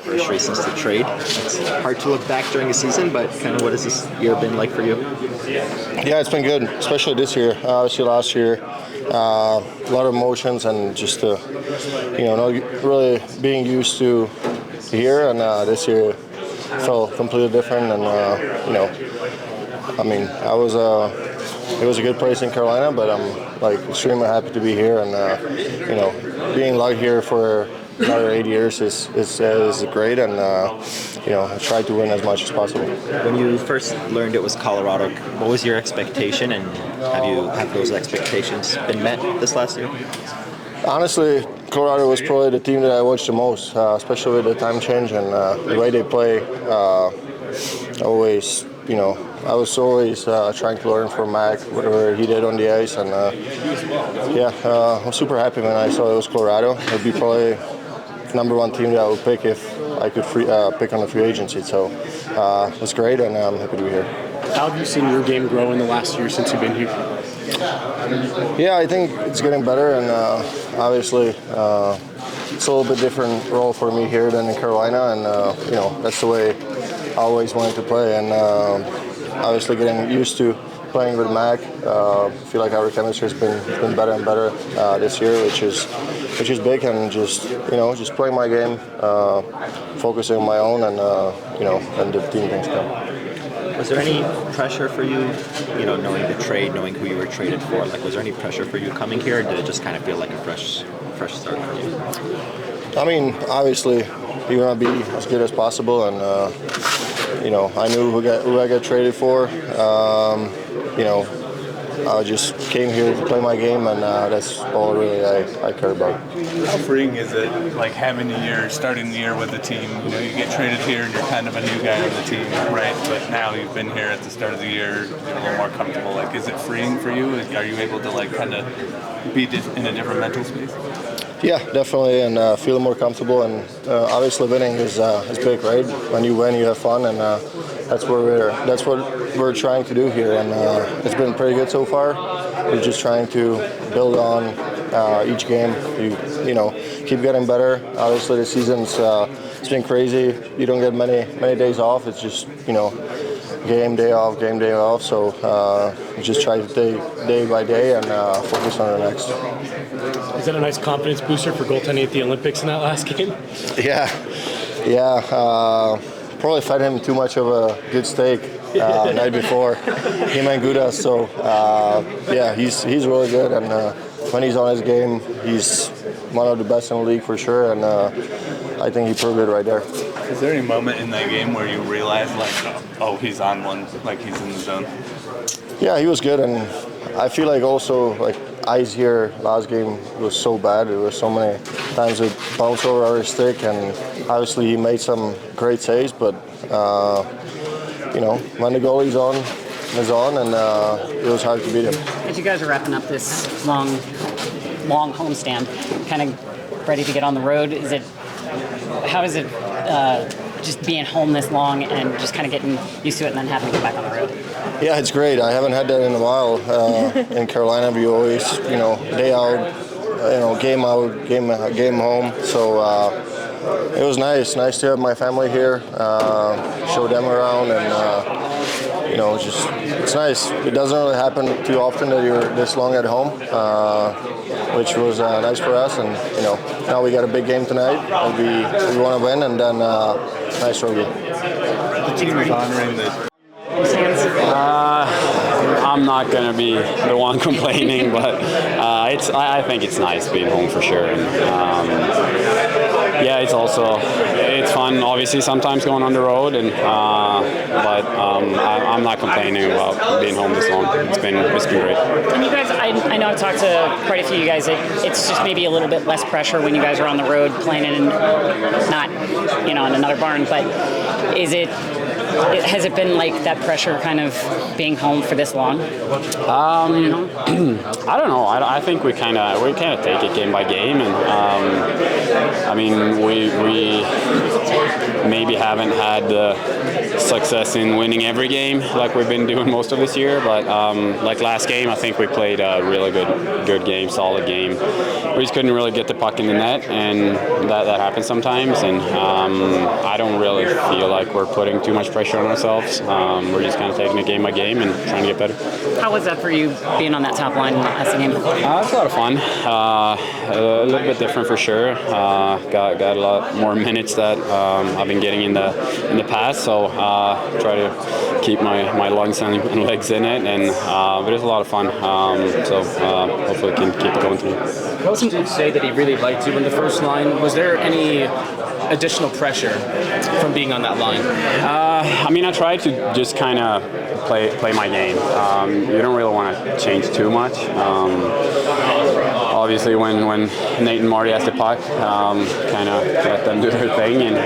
anniversary since the trade. It's hard to look back during a season, but kind of what has this year been like for you? Yeah, it's been good, especially this year. Obviously, last year, a lot of emotions and just not really being used to here, and this year felt completely different. And it was a good place in Carolina, but I'm extremely happy to be here, and being locked here for another 8 years is great, and I try to win as much as possible. When you first learned it was Colorado, what was your expectation, and have those expectations been met this last year? Honestly, Colorado was probably the team that I watched the most, especially with the time change and the way they play. I was always trying to learn from Mac, whatever he did on the ice, and I'm super happy when I saw it was Colorado. It would be probably number one team that I would pick if I could pick on the free agency. So it's great, and I'm happy to be here. How have you seen your game grow in the last year since you've been here? Yeah, I think it's getting better, and obviously it's a little bit different role for me here than in Carolina, and that's the way I always wanted to play, and obviously getting used to playing with Mac. I feel like our chemistry has been better and better this year, which is big, and just playing my game, focusing on my own, and and the team things come. Was there any pressure for you, knowing the trade, knowing who you were traded for? Was there any pressure for you coming here, or did it just kind of feel like a fresh start for you? I mean, obviously, you want to be as good as possible, and I knew who I got traded for. I just came here to play my game, and that's all really I care about. How freeing is it, starting the year with the team? You get traded here, and you're kind of a new guy on the team, right? But now you've been here at the start of the year, you're a little more comfortable. Is it freeing for you? Are you able to kind of be in a different mental space? Yeah, definitely, and feel more comfortable. And obviously, winning is big, right? When you win, you have fun, and that's what we're trying to do here. And it's been pretty good so far. We're just trying to build on each game. You keep getting better. Obviously, the season's it's been crazy. You don't get many days off. It's just game day off. So just try to take day by day and focus on the next. Is that a nice confidence booster for goaltending at the Olympics in that last game? Yeah. Probably fed him too much of a good steak the night before. Him and Gudas. So he's really good, and when he's on his game, he's one of the best in the league for sure. And I think he proved it right there. Is there any moment in that game where you realized he's on one, he's in the zone? Yeah, he was good, and I feel like also ice here last game was so bad. There were so many times it bounced over our stick, and obviously he made some great saves. But when the goalie's on, and it was hard to beat him. As you guys are wrapping up this long homestand, kind of ready to get on the road, how is it just being home this long and just kind of getting used to it and then having to get back on the road? Yeah, it's great. I haven't had that in a while. In Carolina, we always, day out, game out, game home. So it was nice to have my family here, show them around, and it's nice. It doesn't really happen too often that you're this long at home, which was nice for us. And now we got a big game tonight, and we want to win, and then nice rugby. The team is honoring the. I'm not going to be the one complaining, but I think it's nice being home for sure. And, it's fun, obviously, sometimes going on the road, but I'm not complaining about being home this long. It's been great. And you guys, I know I've talked to quite a few of you guys. It's just maybe a little bit less pressure when you guys are on the road playing not in another barn, but has it been like that pressure kind of being home for this long? I don't know. I think we kind of take it game by game, and we maybe haven't had the success in winning every game like we've been doing most of this year. But like last game, I think we played a really good game, solid game. We just couldn't really get the puck in the net, and that happens sometimes, and I don't really feel like we're putting too much pressure on ourselves. We're just kind of taking it game by game and trying to get better. How was that for you, being on that top line last game? It's a lot of fun. A little bit different for sure. Got a lot more minutes that I've been getting in the past, so try to keep my lungs and legs in it, and but it's a lot of fun. So hopefully we can keep it going through. Coach did say that he really liked you in the first line. Was there any additional pressure from being on that line? I mean, I tried to just kind of play my game. You don't really want to change too much. Obviously, when Nate and Marty has the puck, kind of let them do their thing, and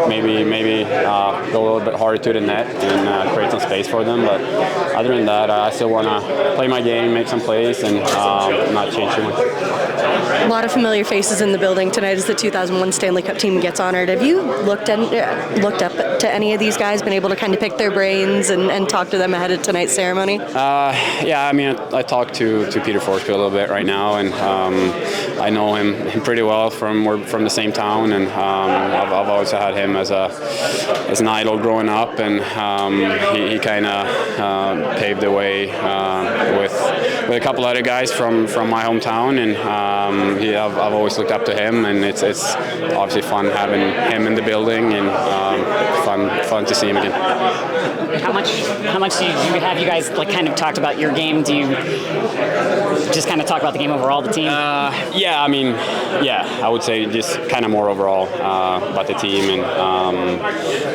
maybe go a little bit harder to the net and create some space for them. But other than that, I still want to play my game, make some plays, and not change too much. A lot of familiar faces in the building tonight as the 2001 Stanley Cup team gets honored. Have you looked up to any of these guys, been able to kind of pick their brains and talk to them ahead of tonight's ceremony? Yeah, I mean, I talked to Peter Forsberg a little bit right now, and I know him pretty well. We're from the same town, and I've always had him as an idol growing up, and he kind of paved the way with a couple other guys from my hometown, and I've always looked up to him, and it's obviously fun having him in the building, and fun to see him again. How much do you have you guys like kind of talked about your game? Do you just kind of talk about the game overall, the team? Yeah, I mean, I would say just kind of more overall about the team, and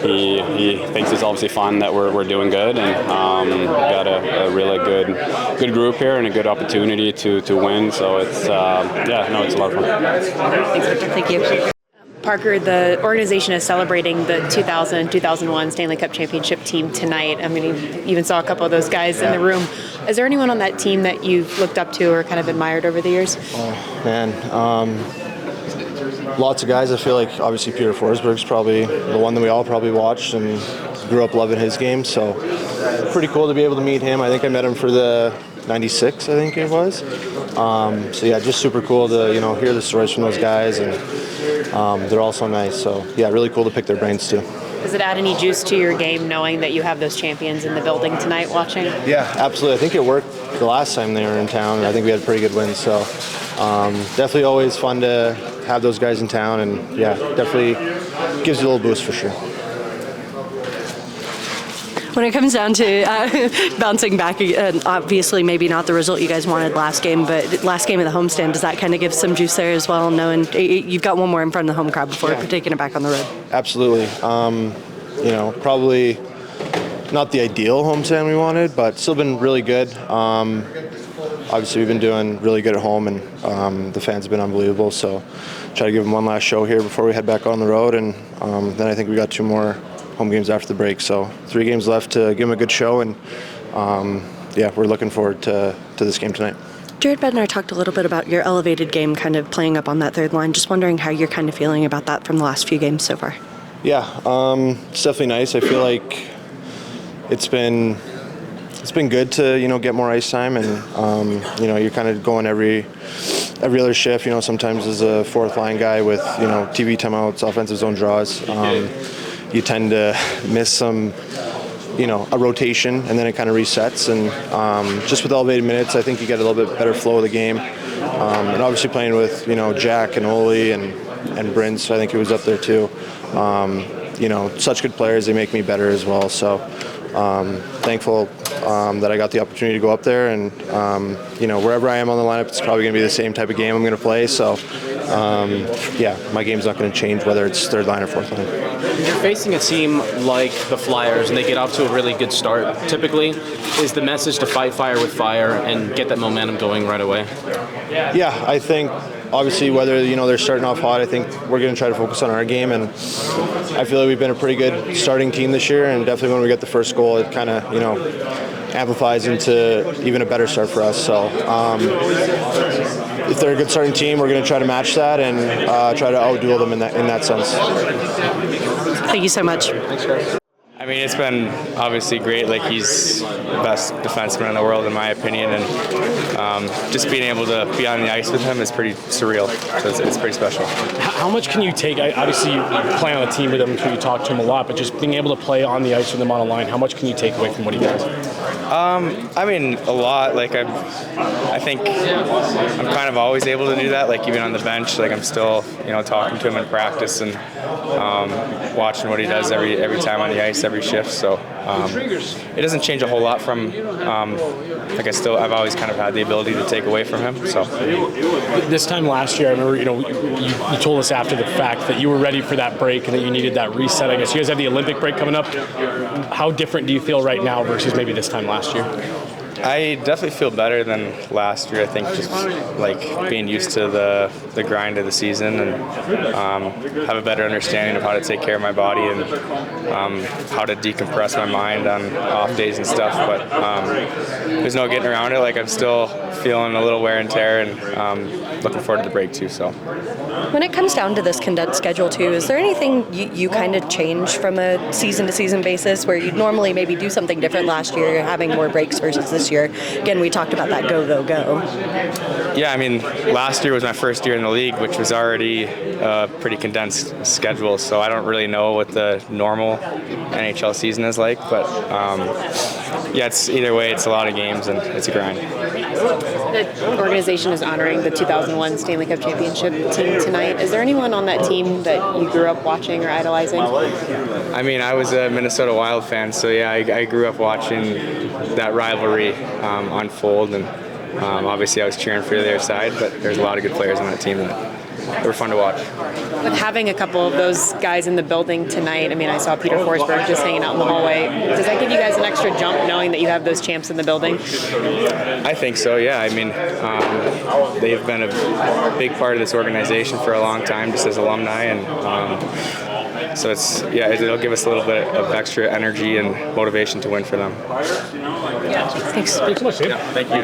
he thinks it's obviously fun that we're doing good, and got a really good group here and a good opportunity to win. So it's it's a lot of fun. Thanks, Victor. Thank you. Parker, the organization is celebrating the 2000-2001 Stanley Cup championship team tonight. I mean, you even saw a couple of those guys in the room. Is there anyone on that team that you've looked up to or kind of admired over the years? Oh, man. Lots of guys. I feel like obviously Peter Forsberg's probably the one that we all probably watched and grew up loving his game. So pretty cool to be able to meet him. I think I met him for the 96, I think it was. So yeah, just super cool to hear the stories from those guys, and they're all so nice. So yeah, really cool to pick their brains too. Does it add any juice to your game knowing that you have those champions in the building tonight watching? Yeah, absolutely. I think it worked the last time they were in town, and I think we had a pretty good win. So definitely always fun to have those guys in town, and yeah, definitely gives you a little boost for sure. When it comes down to bouncing back, obviously maybe not the result you guys wanted last game, but last game of the homestand, does that kind of give some juice there as well, knowing you've got one more in front of the home crowd before taking it back on the road? Absolutely. Probably not the ideal homestand we wanted, but still been really good. Obviously, we've been doing really good at home, and the fans have been unbelievable, so try to give them one last show here before we head back on the road, and then I think we got 2 more home games after the break, so 3 games left to give them a good show, and we're looking forward to this game tonight. Jared Bednar talked a little bit about your elevated game kind of playing up on that third line. Just wondering how you're kind of feeling about that from the last few games so far. Yeah, it's definitely nice. I feel like it's been good to get more ice time, and you're kind of going every other shift. Sometimes as a fourth line guy with TV timeouts, offensive zone draws, you tend to miss some, a rotation, and then it kind of resets. And just with elevated minutes, I think you get a little bit better flow of the game. And obviously playing with, Jack and Oli and Brins, I think he was up there too. Such good players, they make me better as well. So thankful that I got the opportunity to go up there. And, wherever I am on the lineup, it's probably going to be the same type of game I'm going to play. So, my game's not going to change whether it's third line or fourth line. You're facing a team like the Flyers, and they get off to a really good start. Typically, is the message to fight fire with fire and get that momentum going right away? Yeah, I think obviously whether they're starting off hot, I think we're going to try to focus on our game, and I feel like we've been a pretty good starting team this year, and definitely when we get the first goal, it kind of amplifies into even a better start for us. So if they're a good starting team, we're going to try to match that and try to outduel them in that sense. Thank you so much. Thanks, guys. I mean, it's been obviously great. Like, he's the best defenseman in the world, in my opinion, and just being able to be on the ice with him is pretty surreal. So it's pretty special. How much can you take? Obviously, you play on a team with him, so you talk to him a lot. But just being able to play on the ice with him on a line, how much can you take away from what he does? I mean, a lot. Like, I think I'm kind of always able to do that. Like, even on the bench, like, I'm still, talking to him in practice and watching what he does every time on the ice, every shift. So it doesn't change a whole lot from like I've always kind of had the ability to take away from him. So this time last year, I remember you told us after the fact that you were ready for that break and that you needed that reset. I guess you guys have the Olympic break coming up. How different do you feel right now versus maybe this time last year? I definitely feel better than last year. I think just like being used to the grind of the season and have a better understanding of how to take care of my body and how to decompress my mind on off days and stuff. But there's no getting around it. Like, I'm still feeling a little wear and tear and looking forward to the break too. So when it comes down to this condensed schedule too, is there anything you kind of change from a season to season basis where you'd normally maybe do something different last year, having more breaks versus this year? Again, we talked about that go. Yeah, I mean, last year was my first year in the league, which was already a pretty condensed schedule, so I don't really know what the normal NHL season is like, but yeah, it's either way, it's a lot of games and it's a grind. The organization is honoring the 2001 Stanley Cup championship team tonight. Is there anyone on that team that you grew up watching or idolizing? I mean, I was a Minnesota Wild fan, so yeah, I grew up watching that rivalry unfold, and obviously I was cheering for the other side, but there's a lot of good players on that team that were fun to watch. With having a couple of those guys in the building tonight, I mean, I saw Peter Forsberg just hanging out in the hallway. Does that give you guys an extra jump knowing that you have those champs in the building? I think so, yeah. I mean, they've been a big part of this organization for a long time, just as alumni, and so it'll give us a little bit of extra energy and motivation to win for them. Thanks so much, Dave. Yeah, thank you.